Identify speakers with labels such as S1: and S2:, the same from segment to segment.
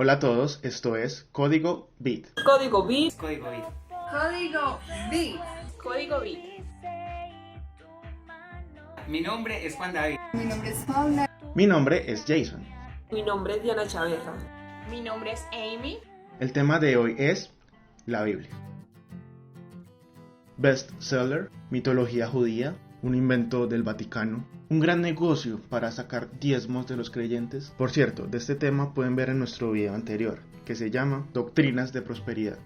S1: Hola a todos, esto es Código Bit.
S2: Código Bit.
S3: Código Bit.
S4: Código Bit.
S2: Código Bit.
S3: Mi nombre es Juan David.
S4: Mi nombre es Paula.
S1: Mi nombre es Jason.
S2: Mi nombre es Diana Chaverra.
S5: Mi nombre es Amy.
S1: El tema de hoy es la Biblia. Bestseller, mitología judía, un invento del Vaticano, un gran negocio para sacar diezmos de los creyentes. Por cierto, de este tema pueden ver en nuestro video anterior, que se llama Doctrinas de Prosperidad.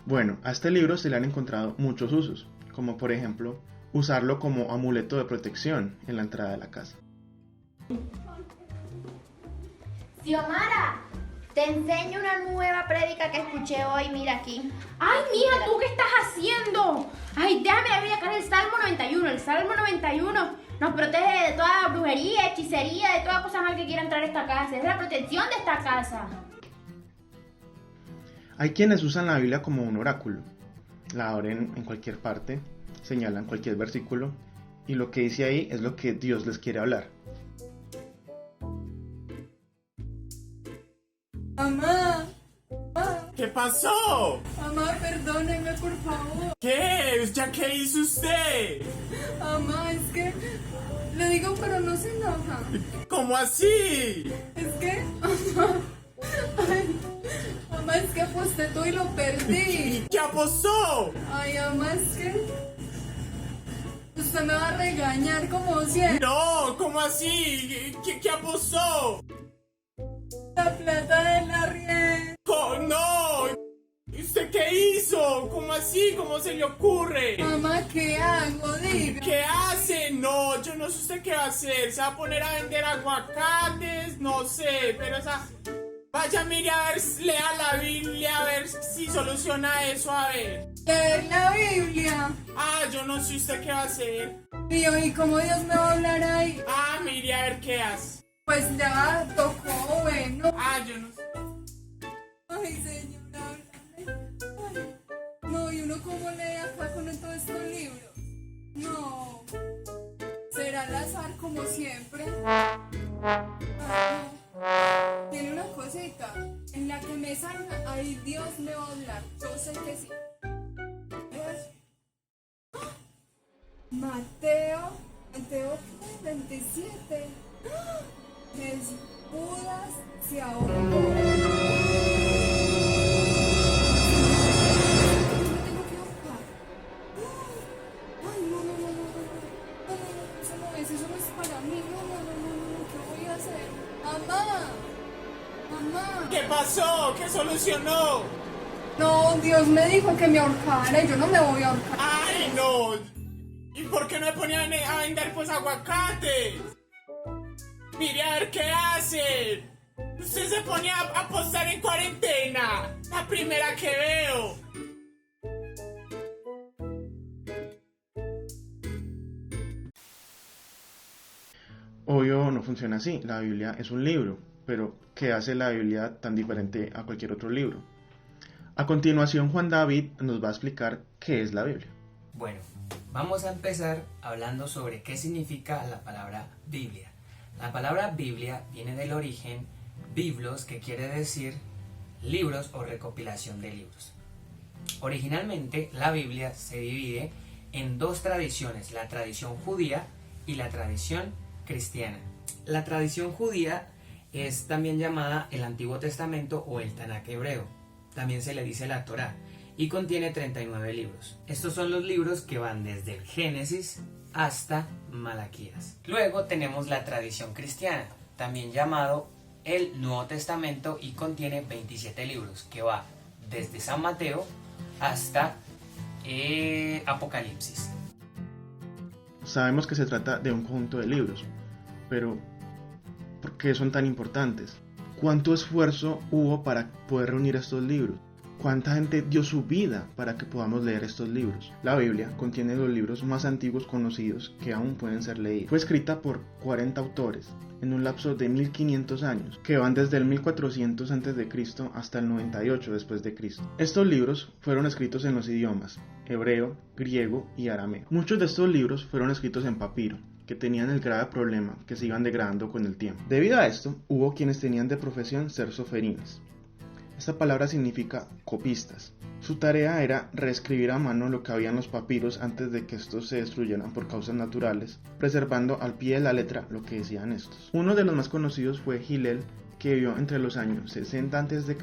S1: Bueno, a este libro se le han encontrado muchos usos, como por ejemplo, usarlo como amuleto de protección en la entrada de la casa.
S6: Xiomara, te enseño una nueva prédica que escuché hoy, mira aquí.
S5: Ay, mija, ¿tú qué estás haciendo? Ay, déjame abrir acá el Salmo 91. El Salmo 91 nos protege de toda brujería, hechicería, de toda cosa mal que quiera entrar a esta casa. Es la protección de esta casa.
S1: Hay quienes usan la Biblia como un oráculo. La abren en cualquier parte, señalan cualquier versículo, y lo que dice ahí es lo que Dios les quiere hablar.
S4: Mamá.
S7: ¿Qué pasó?
S4: Mamá, perdóneme, por favor.
S7: ¿Qué? ¿Ya qué hizo usted?
S4: Mamá, es que... Le digo, pero no se enoja.
S7: ¿Cómo así?
S4: Es que... Mamá... Ay, mamá, es que aposté todo y lo perdí.
S7: ¿Qué apostó?
S4: Ay, mamá, es que... Usted me va a regañar como siempre.
S7: No, ¿cómo así? ¿Qué apostó?
S4: La plata del arriendo.
S7: ¡No! ¿Usted qué hizo? ¿Cómo así? ¿Cómo se le ocurre?
S4: Mamá, ¿qué hago? Diga.
S7: ¿Qué hace? No, yo no sé usted qué va a hacer. ¿Se va a poner a vender aguacates? No sé, pero vaya, mire a ver, lea la Biblia a ver si soluciona eso, a ver.
S4: Leer la Biblia.
S7: Ah, yo no sé usted qué va a hacer.
S4: ¿Y cómo Dios me va a hablar ahí?
S7: Ah, mire a ver qué hace.
S4: Pues ya tocó, bueno.
S7: Ah, yo no sé.
S4: Ay, señora. Ay, no, ¿y uno cómo lee acá con todos estos libros? No. ¿Será al azar como siempre? Ay, no. Tiene una cosita. En la que me salga, ahí Dios me va a hablar. Yo sé que sí. ¿Ves? ¡Ah! Mateo 27. ¡Ah! Judas se ahogó. Yo me tengo que ahogar. Ay, no, eso no es para mí. No, ¿qué voy a hacer? Mamá.
S7: ¿Qué pasó? ¿Qué solucionó?
S4: No, Dios me dijo que me ahorcara y yo no me voy a ahorcar.
S7: ¡Ay, no! ¿Y por qué no me ponían a vender pues aguacates? Mire a ver qué hace. Usted se pone a apostar en cuarentena. La primera que veo.
S1: Obvio no funciona así, la Biblia es un libro, pero ¿qué hace la Biblia tan diferente a cualquier otro libro? A continuación Juan David nos va a explicar qué es la Biblia.
S3: Bueno, vamos a empezar hablando sobre qué significa la palabra Biblia. La palabra Biblia viene del origen biblos, que quiere decir libros o recopilación de libros. Originalmente la Biblia se divide en dos tradiciones, la tradición judía y la tradición cristiana. La tradición judía es también llamada el Antiguo Testamento o el Tanaj hebreo. También se le dice la Torá y contiene 39 libros. Estos son los libros que van desde el Génesis hasta Malaquías. Luego tenemos la tradición cristiana, también llamado el Nuevo Testamento, y contiene 27 libros, que va desde San Mateo hasta Apocalipsis.
S1: Sabemos que se trata de un conjunto de libros, pero ¿por qué son tan importantes? ¿Cuánto esfuerzo hubo para poder reunir estos libros? ¿Cuánta gente dio su vida para que podamos leer estos libros? La Biblia contiene los libros más antiguos conocidos que aún pueden ser leídos. Fue escrita por 40 autores en un lapso de 1500 años, que van desde el 1400 a.C. hasta el 98 después de Cristo. Estos libros fueron escritos en los idiomas hebreo, griego y arameo. Muchos de estos libros fueron escritos en papiro, que tenían el grave problema que se iban degradando con el tiempo. Debido a esto, hubo quienes tenían de profesión ser soferines. Esta palabra significa copistas. Su tarea era reescribir a mano lo que había en los papiros antes de que estos se destruyeran por causas naturales, preservando al pie de la letra lo que decían estos. Uno de los más conocidos fue Hillel, que vivió entre los años 60 a.C.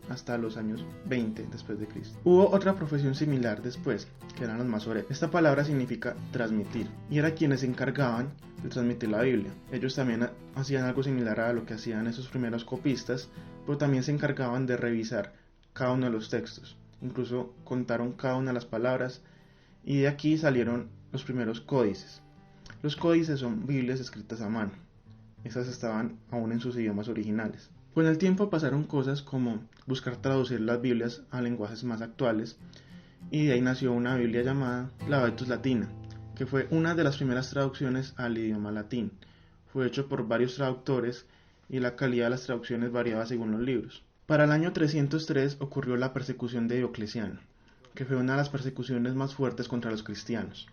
S1: hasta los años 20 después de Cristo. Hubo otra profesión similar después, que eran los masoretas. Esta palabra significa transmitir, y era quienes se encargaban de transmitir la Biblia. Ellos también hacían algo similar a lo que hacían esos primeros copistas, pero también se encargaban de revisar cada uno de los textos. Incluso contaron cada una de las palabras, y de aquí salieron los primeros códices. Los códices son Biblias escritas a mano. Esas estaban aún en sus idiomas originales. Con el tiempo pasaron cosas como buscar traducir las Biblias a lenguajes más actuales, y de ahí nació una Biblia llamada la Vetus Latina, que fue una de las primeras traducciones al idioma latín. Fue hecho por varios traductores y la calidad de las traducciones variaba según los libros. Para el año 303 ocurrió la persecución de Diocleciano, que fue una de las persecuciones más fuertes contra los cristianos.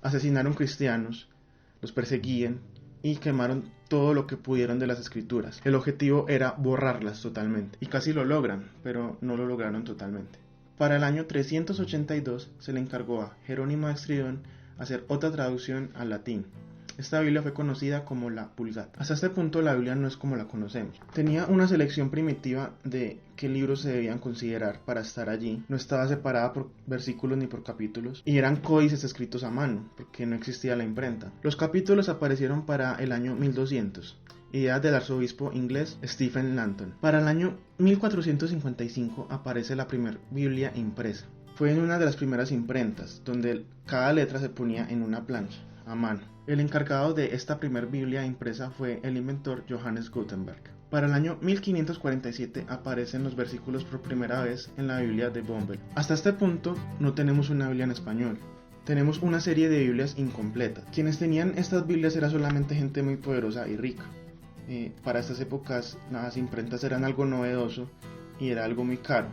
S1: Asesinaron cristianos, los perseguían y quemaron todo lo que pudieron de las escrituras. El objetivo era borrarlas totalmente, y casi lo logran, pero no lo lograron totalmente. Para el año 382 se le encargó a Jerónimo de Estridón hacer otra traducción al latín. Esta Biblia fue conocida como la Vulgata. Hasta este punto la Biblia no es como la conocemos. Tenía una selección primitiva de qué libros se debían considerar para estar allí. No estaba separada por versículos ni por capítulos. Y eran códices escritos a mano, porque no existía la imprenta. Los capítulos aparecieron para el año 1200. Idea del arzobispo inglés Stephen Langton. Para el año 1455 aparece la primera Biblia impresa. Fue en una de las primeras imprentas, donde cada letra se ponía en una plancha, a mano. El encargado de esta primera Biblia impresa fue el inventor Johannes Gutenberg. Para el año 1547 aparecen los versículos por primera vez en la Biblia de Bombel. Hasta este punto no tenemos una Biblia en español. Tenemos una serie de Biblias incompletas. Quienes tenían estas Biblias era solamente gente muy poderosa y rica. Para estas épocas las imprentas eran algo novedoso y era algo muy caro.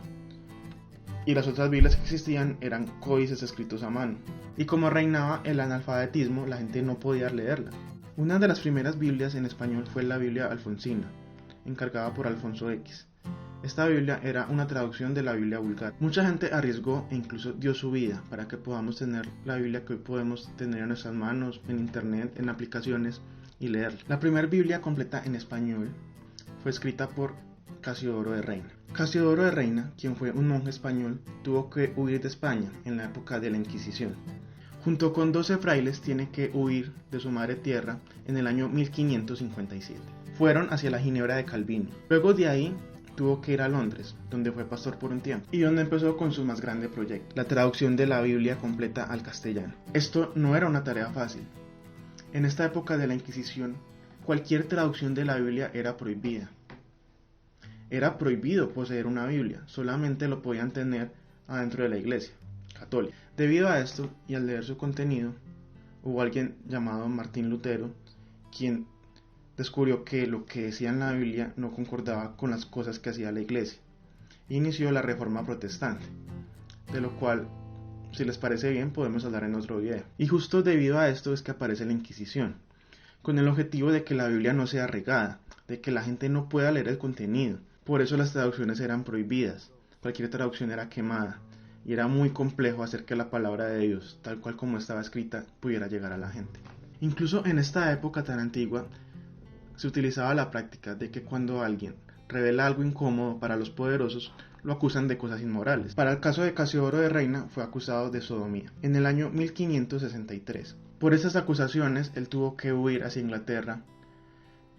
S1: Y las otras Biblias que existían eran códices escritos a mano. Y como reinaba el analfabetismo, la gente no podía leerla. Una de las primeras Biblias en español fue la Biblia alfonsina, encargada por Alfonso X. Esta Biblia era una traducción de la Biblia Vulgata. Mucha gente arriesgó e incluso dio su vida para que podamos tener la Biblia que hoy podemos tener en nuestras manos, en internet, en aplicaciones y leerla. La primera Biblia completa en español fue escrita por Casiodoro de Reina. Casiodoro de Reina, quien fue un monje español, tuvo que huir de España en la época de la Inquisición. Junto con 12 frailes tiene que huir de su madre tierra en el año 1557. Fueron hacia la Ginebra de Calvino. Luego de ahí tuvo que ir a Londres, donde fue pastor por un tiempo, y donde empezó con su más grande proyecto, la traducción de la Biblia completa al castellano. Esto no era una tarea fácil. En esta época de la Inquisición, cualquier traducción de la Biblia era prohibida. Era prohibido poseer una Biblia, solamente lo podían tener adentro de la iglesia católica. Debido a esto, y al leer su contenido, hubo alguien llamado Martín Lutero, quien descubrió que lo que decía en la Biblia no concordaba con las cosas que hacía la iglesia. Inició la Reforma Protestante, de lo cual, si les parece bien, podemos hablar en otro video. Y justo debido a esto es que aparece la Inquisición, con el objetivo de que la Biblia no sea regada, de que la gente no pueda leer el contenido. Por eso las traducciones eran prohibidas, cualquier traducción era quemada, y era muy complejo hacer que la palabra de Dios, tal cual como estaba escrita, pudiera llegar a la gente. Incluso en esta época tan antigua, se utilizaba la práctica de que cuando alguien revela algo incómodo para los poderosos, lo acusan de cosas inmorales. Para el caso de Casiodoro de Reina, fue acusado de sodomía, en el año 1563. Por esas acusaciones, él tuvo que huir hacia Inglaterra,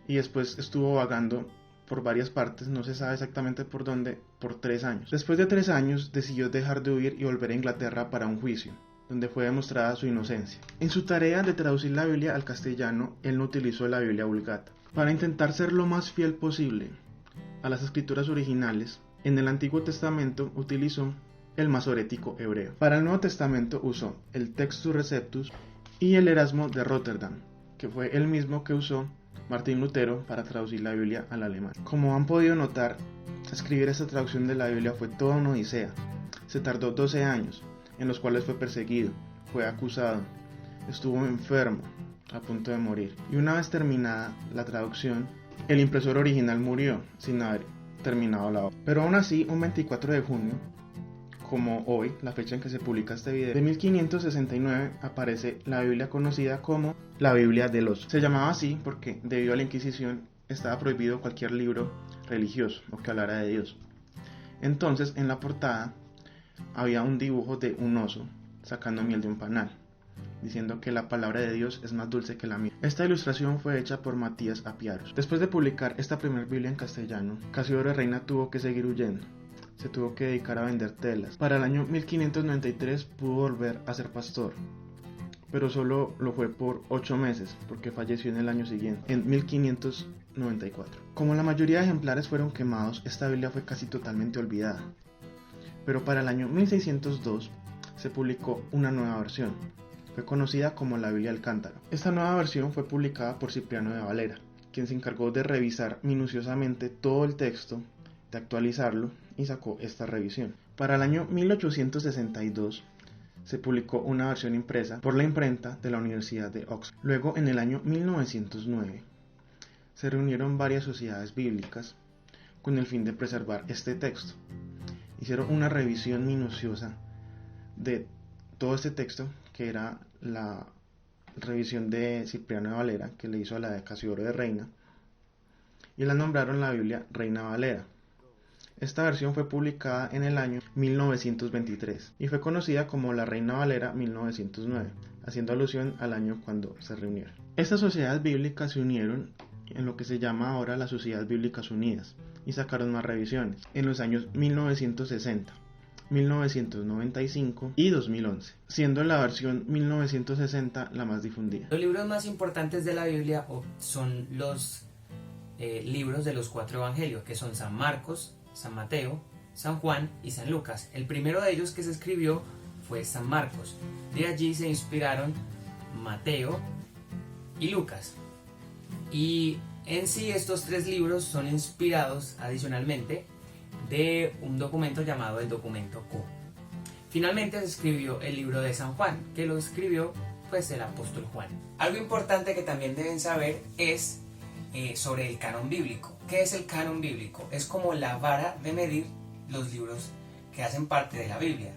S1: y después estuvo vagando por varias partes, no se sabe exactamente por dónde, por 3 años. Después de 3 años decidió dejar de huir y volver a Inglaterra para un juicio, donde fue demostrada su inocencia. En su tarea de traducir la Biblia al castellano, él no utilizó la Biblia Vulgata. Para intentar ser lo más fiel posible a las escrituras originales, en el Antiguo Testamento utilizó el masorético hebreo. Para el Nuevo Testamento usó el Textus Receptus y el Erasmo de Rotterdam, que fue el mismo que usó Martín Lutero para traducir la Biblia al alemán. Como han podido notar, escribir esta traducción de la Biblia fue toda una odisea. Se tardó 12 años, en los cuales fue perseguido, fue acusado, estuvo enfermo, a punto de morir. Y una vez terminada la traducción, el impresor original murió sin haber terminado la obra. Pero aún así, un 24 de junio, como hoy, la fecha en que se publica este video, de 1569 aparece la Biblia conocida como la Biblia del Oso. Se llamaba así porque debido a la Inquisición estaba prohibido cualquier libro religioso o que hablara de Dios. Entonces, en la portada había un dibujo de un oso sacando miel de un panal, diciendo que la palabra de Dios es más dulce que la miel. Esta ilustración fue hecha por Matías Apiaros. Después de publicar esta primera Biblia en castellano, Casiodoro de Reina tuvo que seguir huyendo. Se tuvo que dedicar a vender telas. Para el año 1593 pudo volver a ser pastor, pero solo lo fue por 8 meses, porque falleció en el año siguiente, en 1594. Como la mayoría de ejemplares fueron quemados, esta Biblia fue casi totalmente olvidada. Pero para el año 1602 se publicó una nueva versión. Fue conocida como la Biblia del Cántaro. Esta nueva versión fue publicada por Cipriano de Valera, quien se encargó de revisar minuciosamente todo el texto, de actualizarlo y sacó esta revisión. Para el año 1862 se publicó una versión impresa por la imprenta de la Universidad de Oxford. Luego, en el año 1909, se reunieron varias sociedades bíblicas con el fin de preservar este texto. Hicieron una revisión minuciosa de todo este texto, que era la revisión de Cipriano de Valera, que le hizo a la de Casiodoro de Reina, y la nombraron la Biblia Reina Valera. Esta versión fue publicada en el año 1923 y fue conocida como la Reina Valera 1909, haciendo alusión al año cuando se reunieron. Estas sociedades bíblicas se unieron en lo que se llama ahora las Sociedades Bíblicas Unidas y sacaron más revisiones en los años 1960, 1995 y 2011, siendo la versión 1960 la más difundida.
S3: Los libros más importantes de la Biblia son los libros de los 4 evangelios, que son San Marcos, San Mateo, San Juan y San Lucas. El primero de ellos que se escribió fue San Marcos. De allí se inspiraron Mateo y Lucas. Y en sí estos 3 libros son inspirados adicionalmente de un documento llamado el documento Q. Finalmente se escribió el libro de San Juan, que lo escribió pues el apóstol Juan. Algo importante que también deben saber es sobre el canon bíblico. ¿Qué es el canon bíblico? Es como la vara de medir los libros que hacen parte de la Biblia.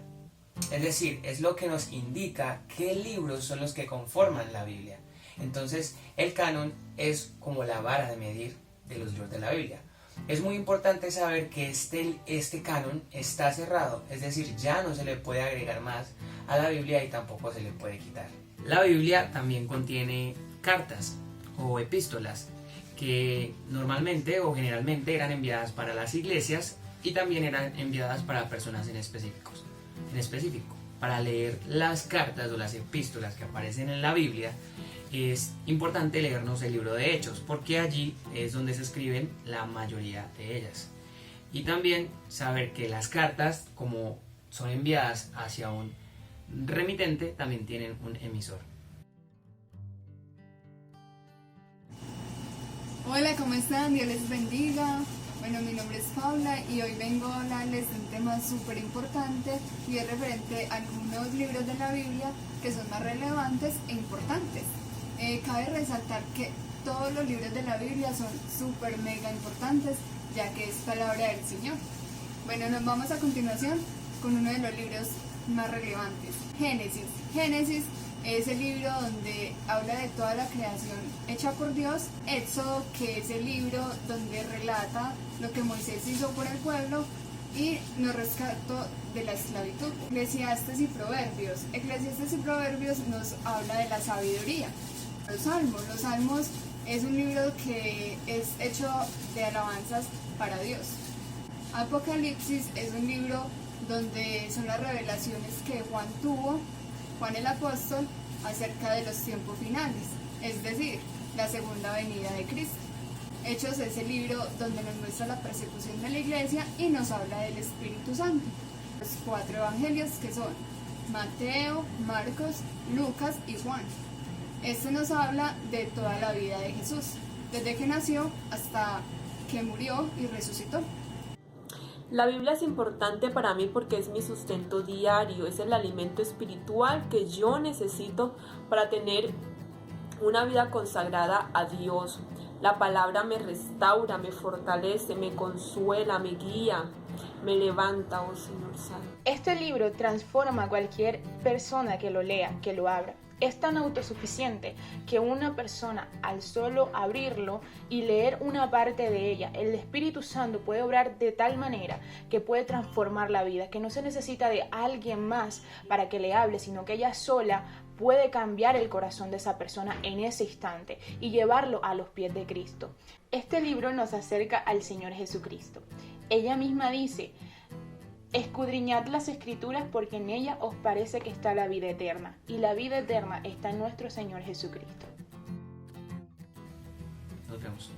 S3: Es decir, es lo que nos indica qué libros son los que conforman la Biblia. Entonces, el canon es como la vara de medir de los libros de la Biblia. Es muy importante saber que este canon está cerrado, es decir, ya no se le puede agregar más a la Biblia y tampoco se le puede quitar. La Biblia también contiene cartas o epístolas que normalmente o generalmente eran enviadas para las iglesias y también eran enviadas para personas en específico. Para leer las cartas o las epístolas que aparecen en la Biblia, es importante leernos el libro de Hechos, porque allí es donde se escriben la mayoría de ellas. Y también saber que las cartas, como son enviadas hacia un remitente, también tienen un emisor.
S4: Hola, ¿cómo están? Dios les bendiga. Bueno, mi nombre es Paula y hoy vengo a hablarles de un tema súper importante y es referente a algunos libros de la Biblia que son más relevantes e importantes. Cabe resaltar que todos los libros de la Biblia son súper mega importantes, ya que es palabra del Señor. Bueno, nos vamos a continuación con uno de los libros más relevantes, Génesis. Génesis es el libro donde habla de toda la creación hecha por Dios. Éxodo, que es el libro donde relata lo que Moisés hizo por el pueblo y nos rescató de la esclavitud. Eclesiastes y Proverbios. Eclesiastes y Proverbios nos habla de la sabiduría. Los Salmos es un libro que es hecho de alabanzas para Dios. Apocalipsis es un libro donde son las revelaciones que Juan tuvo, Juan el apóstol, acerca de los tiempos finales, es decir, la segunda venida de Cristo. Hechos es el libro donde nos muestra la persecución de la iglesia y nos habla del Espíritu Santo. Los 4 evangelios que son Mateo, Marcos, Lucas y Juan. Este nos habla de toda la vida de Jesús, desde que nació hasta que murió y resucitó.
S2: La Biblia es importante para mí porque es mi sustento diario, es el alimento espiritual que yo necesito para tener una vida consagrada a Dios. La palabra me restaura, me fortalece, me consuela, me guía, me levanta, oh Señor Santo.
S8: Este libro transforma a cualquier persona que lo lea, que lo abra. Es tan autosuficiente que una persona, al solo abrirlo y leer una parte de ella, el Espíritu Santo puede obrar de tal manera que puede transformar la vida, que no se necesita de alguien más para que le hable, sino que ella sola puede cambiar el corazón de esa persona en ese instante y llevarlo a los pies de Cristo. Este libro nos acerca al Señor Jesucristo. Ella misma dice: escudriñad las Escrituras porque en ellas os parece que está la vida eterna, y la vida eterna está en nuestro Señor Jesucristo.
S3: Nos vemos.